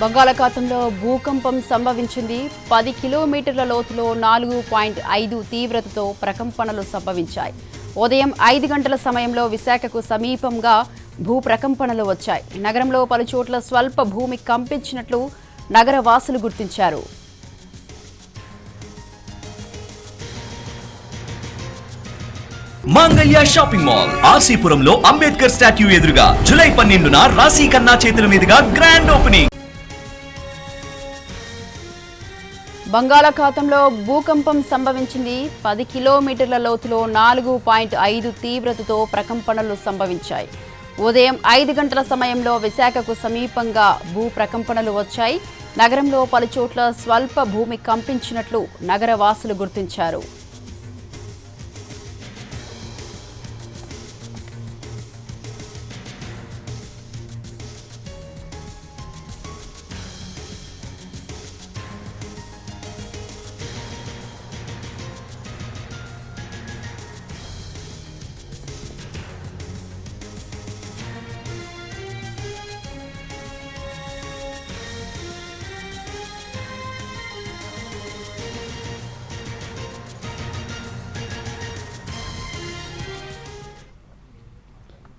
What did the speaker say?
బంగాళాఖాతంలో భూకంపం సంభవించింది. 10 కిలోమీటర్ల లోతులో 4.5 తీవ్రతతో ప్రకంపనలు సంభవించాయి. ఉదయం 5 గంటల సమయంలో విశాఖకు సమీపంగా భూ ప్రకంపనలు వచ్చాయి. నగరంలో పలుచోట్ల స్వల్ప భూమి కంపించినట్లు నగర వాసులు గుర్తించారు. మంగళ్య షాపింగ్ మాల్ ఆర్సీపురంలో అంబేద్కర్ స్టాట్యూ ఎదురుగా జూలై 12న రాశి ఖన్నా చేతుల మీదుగా గ్రాండ్ ఓపెనింగ్. బంగాళాఖాతంలో భూకంపం సంభవించింది. 10 కిలోమీటర్ల లోతులో 4.5 తీవ్రతతో ప్రకంపనలు సంభవించాయి. ఉదయం 5 గంటల సమయంలో విశాఖకు సమీపంగా భూ ప్రకంపనలు వచ్చాయి. నగరంలో పలుచోట్ల స్వల్ప భూమి కంపించినట్లు నగర వాసులు గుర్తించారు.